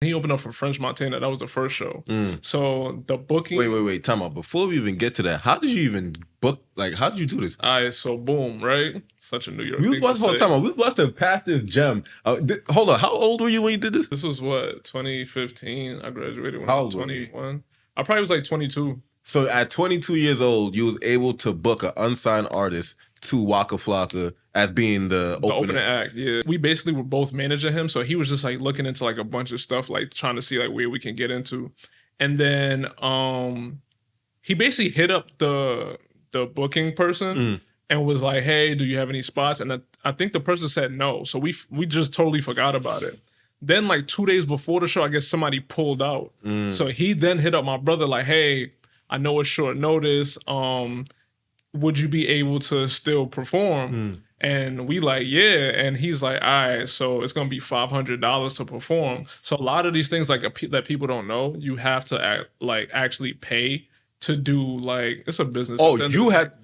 he opened up for French Montana. That was the first show. So the booking. Wait. Time out. Before we even get to that, how did you even book? Like, how did you do this? All right, so boom, right? Such a New York We was thing about to to hold say. time out. We was about to pass this gem. Hold on. How old were you when you did this? This was what, 2015. I graduated when How I was old were you? 21. I probably was like 22. So at 22 years old, you was able to book an unsigned artist to Waka Flocka as being the opening act. Yeah, we basically were both managing him, so he was just like looking into like a bunch of stuff, like trying to see like where we can get into, and then he basically hit up the booking person and was like, "Hey, do you have any spots?" And I think the person said no, so we just totally forgot about it. Then like 2 days before the show, I guess somebody pulled out, so he then hit up my brother like, "Hey, I know it's short notice. Would you be able to still perform?" And we like, yeah. And he's like, all right, so it's gonna be $500 to perform. So a lot of these things like that people don't know, you have to actually pay to do, like, it's a business. Oh, you had.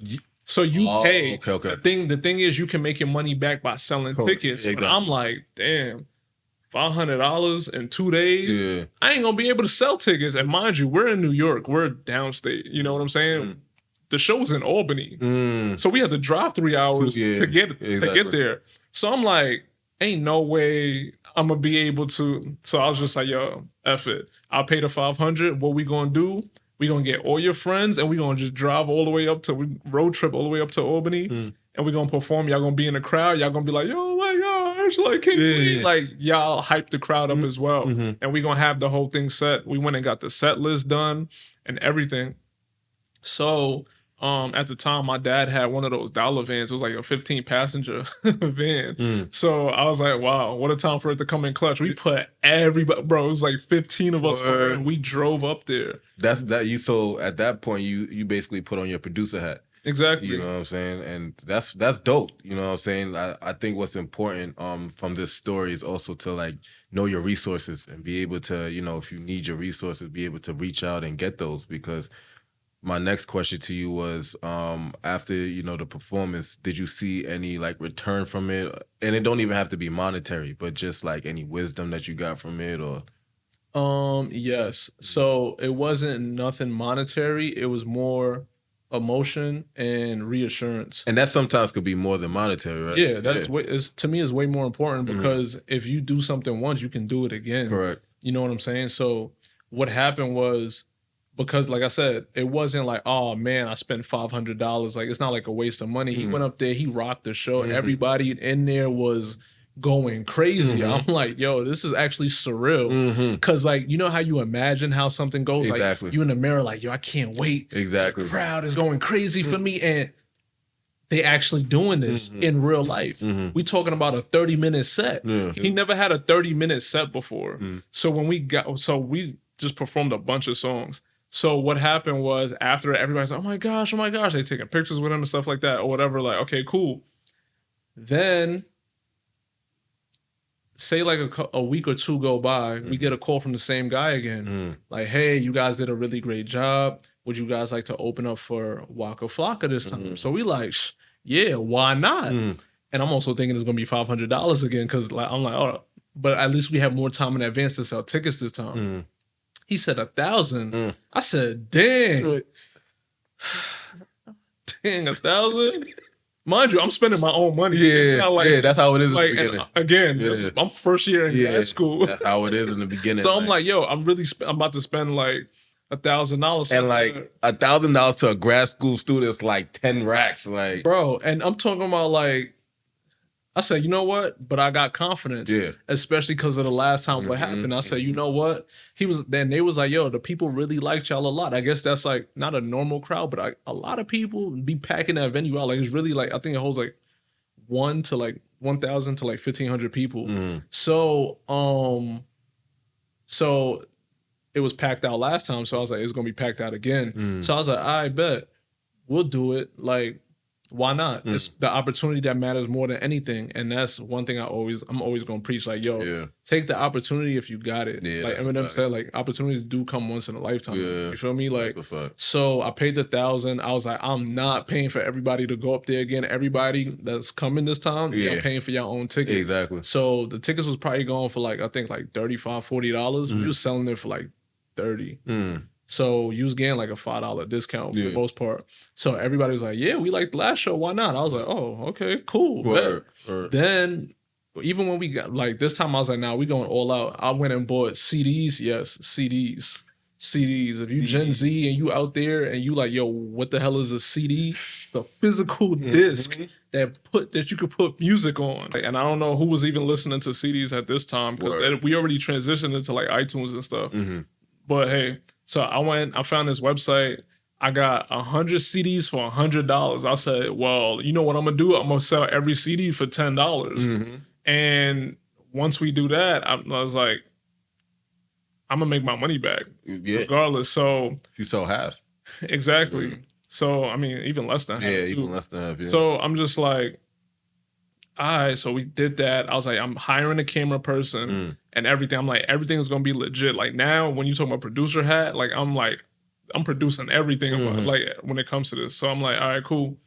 So you pay. Okay. The thing is, you can make your money back by selling tickets. Exactly. But I'm like, damn, $500 in 2 days. Yeah. I ain't gonna be able to sell tickets. And mind you, we're in New York. We're downstate. You know what I'm saying? The show was in Albany, so we had to drive 3 hours to get there. So I'm like, ain't no way I'm gonna be able to. So I was just like, yo, F it. I'll pay the $500. What we gonna do? We gonna get all your friends and we gonna just drive all the way up to road trip all the way up to Albany, and we gonna perform. Y'all gonna be in the crowd. Y'all gonna be like, yo, my gosh, like King Queen. Like y'all hype the crowd up as well, and we gonna have the whole thing set. We went and got the set list done and everything. So. At the time, my dad had one of those dollar vans. It was like a 15-passenger van. So I was like, wow, what a time for it to come in clutch. We put everybody, bro, it was like 15 of us, and we drove up there. So at that point, you basically put on your producer hat. Exactly. You know what I'm saying? And that's dope. You know what I'm saying? I think what's important from this story is also to like know your resources and be able to, you know, if you need your resources, be able to reach out and get those. Because my next question to you was, after, you know, the performance, did you see any like return from it? And it don't even have to be monetary, but just like any wisdom that you got from it, or? Yes. So it wasn't nothing monetary. It was more emotion and reassurance. And that sometimes could be more than monetary, right? Yeah, to me is way more important, because if you do something once, you can do it again. Correct. You know what I'm saying? So what happened was, because like I said, it wasn't like, oh man, I spent $500. Like, it's not like a waste of money. He went up there, he rocked the show. Everybody in there was going crazy. I'm like, yo, this is actually surreal. Cause like, you know how you imagine how something goes? Exactly. Like you in the mirror, like, yo, I can't wait. Exactly. The crowd is going crazy for me. And they actually doing this in real life. We talking about a 30-minute set. He never had a 30-minute set before. So when we just performed a bunch of songs. So what happened was, after everybody's like, oh my gosh, they taking pictures with him and stuff like that or whatever. Like, okay, cool. Then say like a week or two go by, we get a call from the same guy again. Like, hey, you guys did a really great job. Would you guys like to open up for Waka Flocka this time? So we like, yeah, why not? And I'm also thinking it's going to be $500 again, because like, I'm like, oh, but at least we have more time in advance to sell tickets this time. He said 1,000. I said, dang. Dang, 1,000? Mind you, I'm spending my own money. Yeah, that's how it is like, in the beginning. Again, I'm first year in grad school. That's how it is in the beginning. So I'm like, yo, I'm about to spend like $1,000. And like $1,000 to a grad school student is like 10 racks. Like, bro, and I'm talking about like, I said, you know what? But I got confidence. Yeah. Especially because of the last time what happened. I said, you know what? They was like, yo, the people really liked y'all a lot. I guess that's like not a normal crowd, but a lot of people be packing that venue out. Like, it's really like, I think it holds like 1,000 to like 1,500 people. So it was packed out last time. So I was like, it's gonna be packed out again. So I was like, I bet we'll do it. Like, Why not? It's the opportunity that matters more than anything. And that's one thing I'm always gonna preach. Like, yo, take the opportunity if you got it. Yeah, like Eminem said, like opportunities do come once in a lifetime. Yeah, you feel me? Like, so I paid the $1,000. I was like, I'm not paying for everybody to go up there again. Everybody that's coming this time, you're paying for your own ticket. Exactly. So the tickets was probably going for like, I think like $35, $40. We was selling it for like $30. So you was getting like a $5 discount for the most part. So everybody was like, yeah, we liked the last show. Why not? I was like, oh, okay, cool. Word. Then even when we got like this time, I was like, nah, we going all out. I went and bought CDs. Yes, CDs. If you Gen Z and you out there and you like, yo, what the hell is a CD? The physical disc that you could put music on. And I don't know who was even listening to CDs at this time because we already transitioned into like iTunes and stuff. But hey, so I found this website. I got 100 CDs for $100. I said, well, you know what I'm gonna do? I'm gonna sell every CD for $10. And once we do that, I was like, I'm gonna make my money back regardless. So if you sell half, exactly. So I mean, even less than half. Yeah, even less than half. Yeah. So I'm just like, all right, so we did that. I was like, I'm hiring a camera person and everything. I'm like, everything's gonna be legit. Like now, when you talk about producer hat, like I'm producing everything like when it comes to this. So I'm like, all right, cool.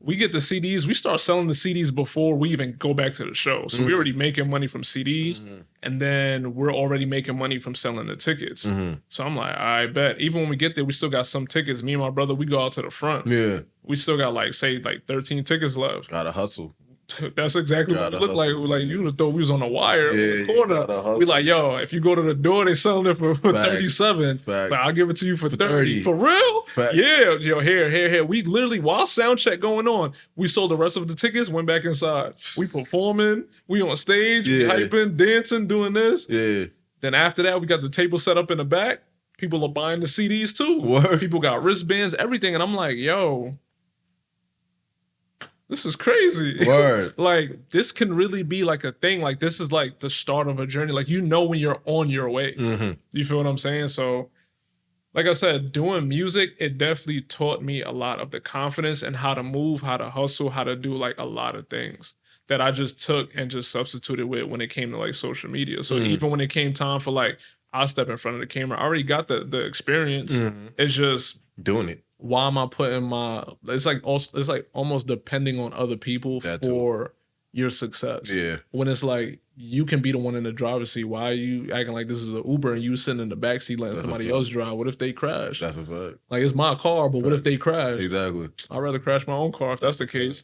We get the CDs. We start selling the CDs before we even go back to the show. So we're already making money from CDs, and then we're already making money from selling the tickets. So I'm like, I bet. Even when we get there, we still got some tickets. Me and my brother, we go out to the front. Yeah. We still got like 13 tickets left. Gotta hustle. That's exactly what it looked like. Like you would have thought we was on the wire in the corner. We like, yo, if you go to the door, they selling it for 37. But I'll give it to you for 30. For real? Facts. Yeah, yo, here. We literally, while sound check going on, we sold the rest of the tickets, went back inside. We performing, we on stage, we hyping, dancing, doing this. Yeah. Then after that, we got the table set up in the back. People are buying the CDs too. Word. People got wristbands, everything. And I'm like, yo, this is crazy. Word. Like, this can really be like a thing. Like, this is like the start of a journey. Like, you know when you're on your way. You feel what I'm saying? So, like I said, doing music, it definitely taught me a lot of the confidence and how to move, how to hustle, how to do like a lot of things that I just took and just substituted with when it came to like social media. So even when it came time for like, I'll step in front of the camera, I already got the experience. It's just doing it. Why am I putting it's like almost depending on other people for your success. Yeah. When it's like, you can be the one in the driver's seat. Why are you acting like this is an Uber and you sitting in the backseat letting somebody else drive? What if they crash? That's a fact. Like, it's my car, but what if they crash? Exactly. I'd rather crash my own car if that's the case.